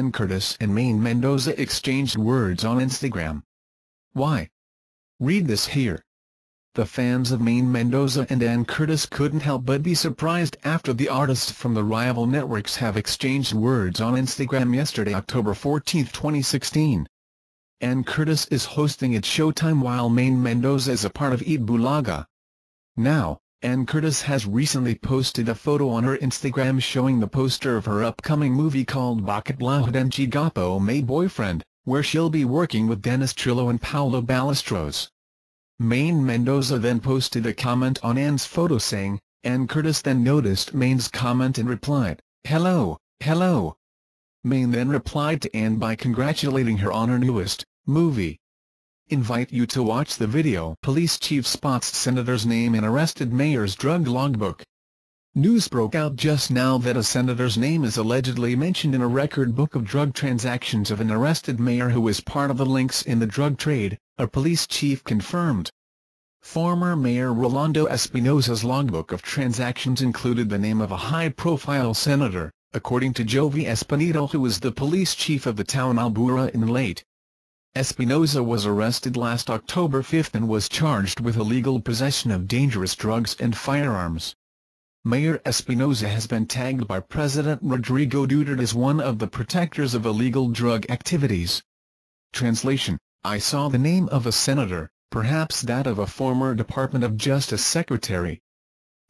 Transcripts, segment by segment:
and Curtis and Maine Mendoza exchanged words on Instagram. Why? Read this here. The fans of Maine Mendoza and Ann Curtis couldn't help but be surprised after the artists from the rival networks have exchanged words on Instagram yesterday, October 14, 2016. Ann Curtis is hosting at Showtime while Maine Mendoza is a part of Eat Bulaga. Now, Ann Curtis has recently posted a photo on her Instagram showing the poster of her upcoming movie called Bakit Lahad and Chigapo May Boyfriend, where she'll be working with Dennis Trillo and Paolo Ballesteros. Maine Mendoza then posted a comment on Ann's photo saying, Ann Curtis then noticed Maine's comment and replied, "Hello, hello." Maine then replied to Ann by congratulating her on her newest movie. Invite you to watch the video. Police chief spots senator's name in arrested mayor's drug logbook. News broke out just now that a senator's name is allegedly mentioned in a record book of drug transactions of an arrested mayor who is part of the links in the drug trade, a police chief confirmed. Former Mayor Rolando Espinosa's logbook of transactions included the name of a high-profile senator, according to Jovi Espinito, who was the police chief of the town Albura in Leyte. Espinosa was arrested last October 5 and was charged with illegal possession of dangerous drugs and firearms. Mayor Espinosa has been tagged by President Rodrigo Duterte as one of the protectors of illegal drug activities. Translation: I saw the name of a senator, perhaps that of a former Department of Justice secretary.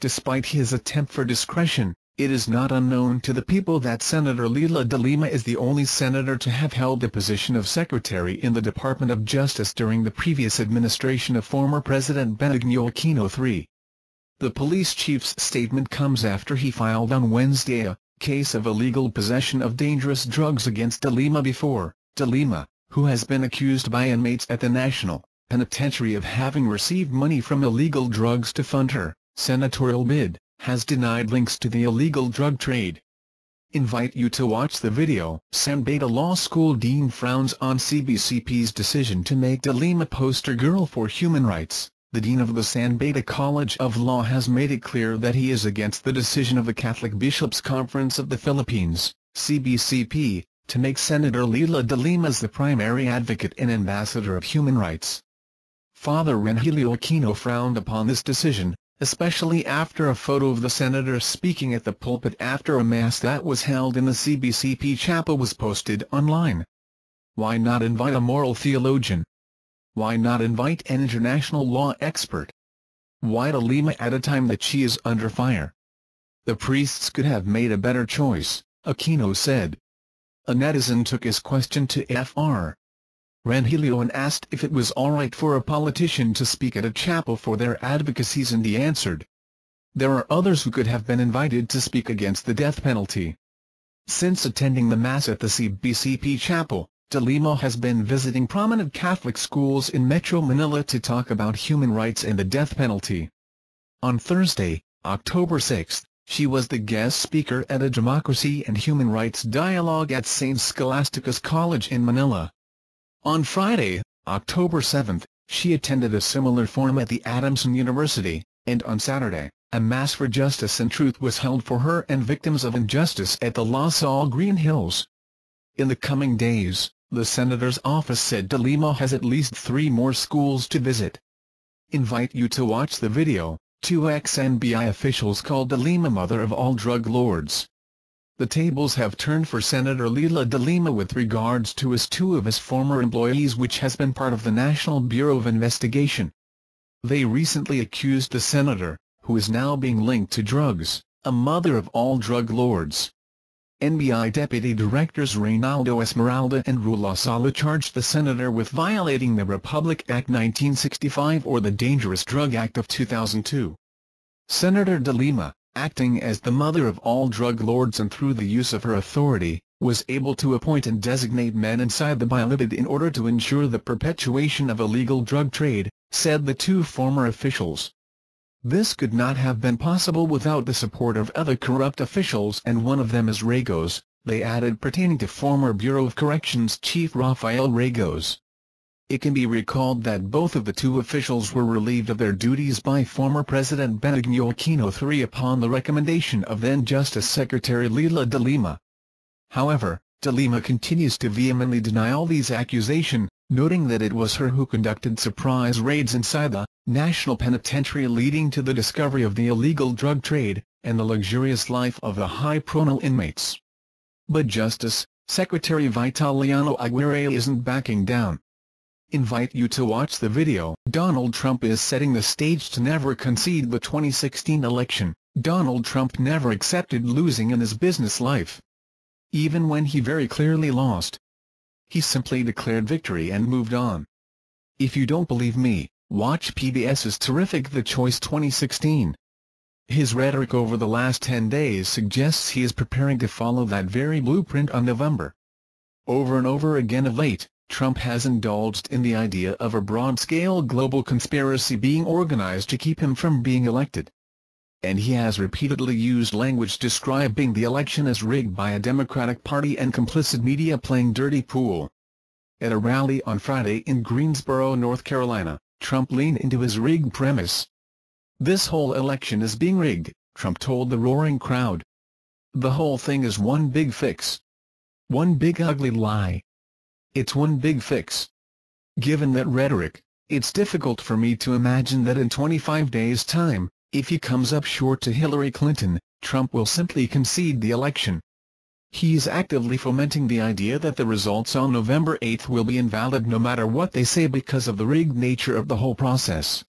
Despite his attempt for discretion, it is not unknown to the people that Senator Leila de Lima is the only senator to have held the position of secretary in the Department of Justice during the previous administration of former President Benigno Aquino III. The police chief's statement comes after he filed on Wednesday a case of illegal possession of dangerous drugs against de Lima before. De Lima, who has been accused by inmates at the National Penitentiary of having received money from illegal drugs to fund her senatorial bid, has denied links to the illegal drug trade. Invite you to watch the video. San Beda Law School dean frowns on CBCP's decision to make de Lima poster girl for human rights. The dean of the San Beda College of Law has made it clear that he is against the decision of the Catholic Bishops' Conference of the Philippines, CBCP, to make Senator Leila de Lima as the primary advocate and ambassador of human rights. Father Renhilio Aquino frowned upon this decision, especially after a photo of the senator speaking at the pulpit after a mass that was held in the CBCP chapel was posted online. Why not invite a moral theologian? Why not invite an international law expert? Why de Lima at a time that she is under fire? The priests could have made a better choice, Aquino said. A netizen took his question to Fr. Renhilio and asked if it was alright for a politician to speak at a chapel for their advocacies, and he answered, "There are others who could have been invited to speak against the death penalty." Since attending the Mass at the CBCP chapel, de Lima has been visiting prominent Catholic schools in Metro Manila to talk about human rights and the death penalty. On Thursday, October 6, she was the guest speaker at a democracy and human rights dialogue at St. Scholastica's College in Manila. On Friday, October 7, she attended a similar forum at the Adamson University, and on Saturday, a Mass for Justice and Truth was held for her and victims of injustice at the La Salle Green Hills. In the coming days, the senator's office said de Lima has at least 3 more schools to visit. Invite you to watch the video. 2 ex-NBI officials called de Lima mother of all drug lords. The tables have turned for Senator Leila de Lima with regards to 2 of his former employees, which has been part of the National Bureau of Investigation. They recently accused the senator, who is now being linked to drugs, a mother of all drug lords. NBI Deputy Directors Reynaldo Esmeralda and Rula Sala charged the senator with violating the Republic Act 1965 or the Dangerous Drug Act of 2002. Senator de Lima, acting as the mother of all drug lords and through the use of her authority, was able to appoint and designate men inside the bilibid in order to ensure the perpetuation of illegal drug trade, said the 2 former officials. This could not have been possible without the support of other corrupt officials, and one of them is Ragos, they added, pertaining to former Bureau of Corrections Chief Rafael Ragos. It can be recalled that both of the 2 officials were relieved of their duties by former President Benigno Aquino III upon the recommendation of then Justice Secretary Leila de Lima. However, De Lima continues to vehemently deny all these accusations, noting that it was her who conducted surprise raids inside the National Penitentiary leading to the discovery of the illegal drug trade, and the luxurious life of the high-profile inmates. But Justice Secretary Vitaliano Aguirre isn't backing down. Invite you to watch the video. Donald Trump is setting the stage to never concede the 2016 election. Donald Trump never accepted losing in his business life. Even when he very clearly lost, he simply declared victory and moved on. If you don't believe me, watch PBS's terrific The Choice 2016. His rhetoric over the last 10 days suggests he is preparing to follow that very blueprint on November. Over and over again of late, Trump has indulged in the idea of a broad-scale global conspiracy being organized to keep him from being elected. And he has repeatedly used language describing the election as rigged by a Democratic Party and complicit media playing dirty pool. At a rally on Friday in Greensboro, North Carolina, Trump leaned into his rigged premise. "This whole election is being rigged," Trump told the roaring crowd. "The whole thing is one big fix. One big ugly lie. It's one big fix." Given that rhetoric, it's difficult for me to imagine that in 25 days' time, if he comes up short to Hillary Clinton, Trump will simply concede the election. He is actively fomenting the idea that the results on November 8 will be invalid no matter what they say because of the rigged nature of the whole process.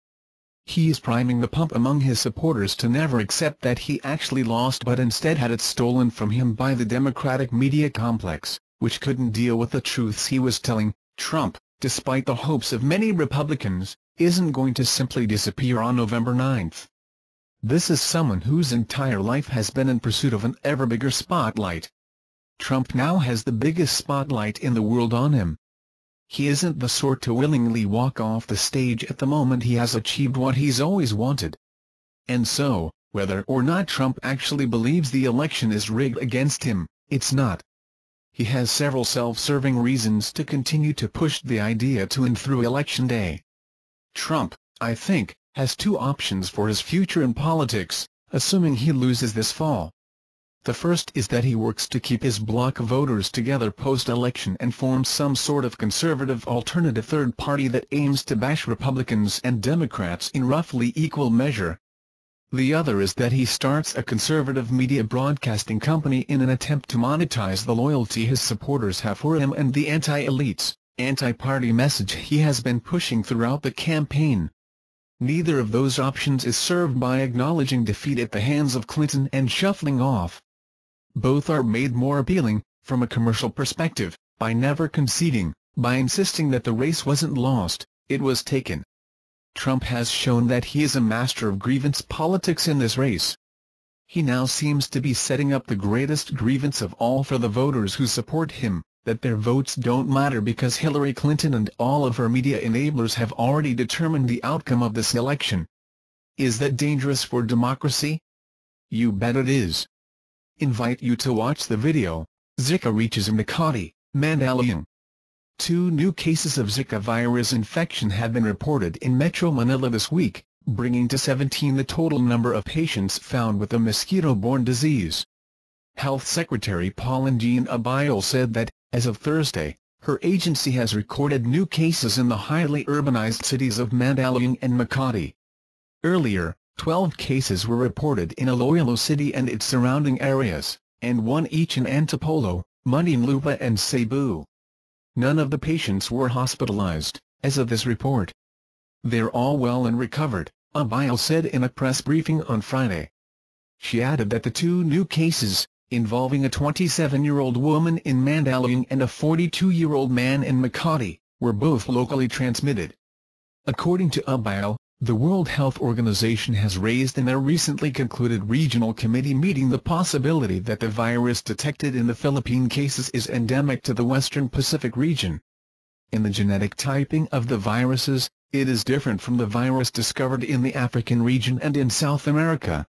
He is priming the pump among his supporters to never accept that he actually lost but instead had it stolen from him by the Democratic media complex, which couldn't deal with the truths he was telling. Trump, despite the hopes of many Republicans, isn't going to simply disappear on November 9. This is someone whose entire life has been in pursuit of an ever bigger spotlight. Trump now has the biggest spotlight in the world on him. He isn't the sort to willingly walk off the stage at the moment he has achieved what he's always wanted. And so, whether or not Trump actually believes the election is rigged against him, it's not. He has several self-serving reasons to continue to push the idea to and through Election Day. Trump, I think, has two options for his future in politics, assuming he loses this fall. The first is that he works to keep his bloc of voters together post-election and forms some sort of conservative alternative third party that aims to bash Republicans and Democrats in roughly equal measure. The other is that he starts a conservative media broadcasting company in an attempt to monetize the loyalty his supporters have for him and the anti-elites, anti-party message he has been pushing throughout the campaign. Neither of those options is served by acknowledging defeat at the hands of Clinton and shuffling off. Both are made more appealing, from a commercial perspective, by never conceding, by insisting that the race wasn't lost, it was taken. Trump has shown that he is a master of grievance politics in this race. He now seems to be setting up the greatest grievance of all for the voters who support him, that their votes don't matter because Hillary Clinton and all of her media enablers have already determined the outcome of this election. Is that dangerous for democracy? You bet it is. Invite you to watch the video. Zika reaches Makati, Mandaluyong. 2 new cases of Zika virus infection have been reported in Metro Manila this week, bringing to 17 the total number of patients found with the mosquito-borne disease. Health Secretary Pauline Jean Abayol said that, as of Thursday, her agency has recorded new cases in the highly urbanized cities of Mandaluyong and Makati. Earlier, 12 cases were reported in Iloilo City and its surrounding areas, and 1 each in Antipolo, Muntinlupa and Cebu. None of the patients were hospitalized, as of this report. They're all well and recovered, Abayol said in a press briefing on Friday. She added that the 2 new cases, involving a 27-year-old woman in Mandaluyong and a 42-year-old man in Makati, were both locally transmitted. According to Abayol, the World Health Organization has raised in their recently concluded regional committee meeting the possibility that the virus detected in the Philippine cases is endemic to the Western Pacific region. In the genetic typing of the viruses, it is different from the virus discovered in the African region and in South America.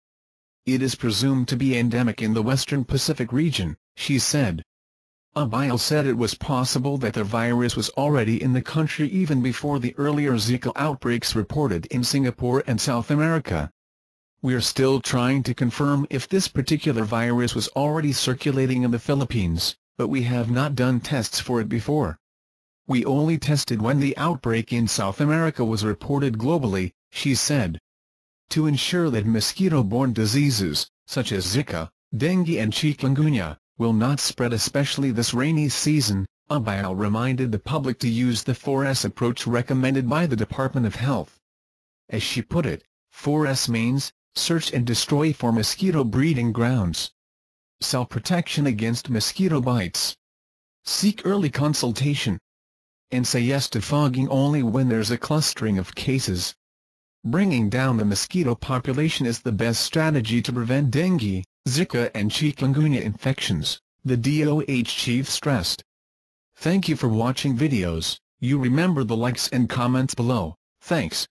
It is presumed to be endemic in the Western Pacific region, she said. Abayol said it was possible that the virus was already in the country even before the earlier Zika outbreaks reported in Singapore and South America. "We're still trying to confirm if this particular virus was already circulating in the Philippines," but we have not done tests for it before. We only tested when the outbreak in South America was reported globally, she said. To ensure that mosquito-borne diseases, such as Zika, dengue and chikungunya, will not spread especially this rainy season, Abiel reminded the public to use the 4S approach recommended by the Department of Health. As she put it, 4S means, search and destroy for mosquito breeding grounds. Cell protection against mosquito bites. Seek early consultation. And say yes to fogging only when there's a clustering of cases. Bringing down the mosquito population is the best strategy to prevent dengue, Zika and chikungunya infections, the DOH chief stressed. Thank you for watching videos. You remember the likes and comments below. Thanks.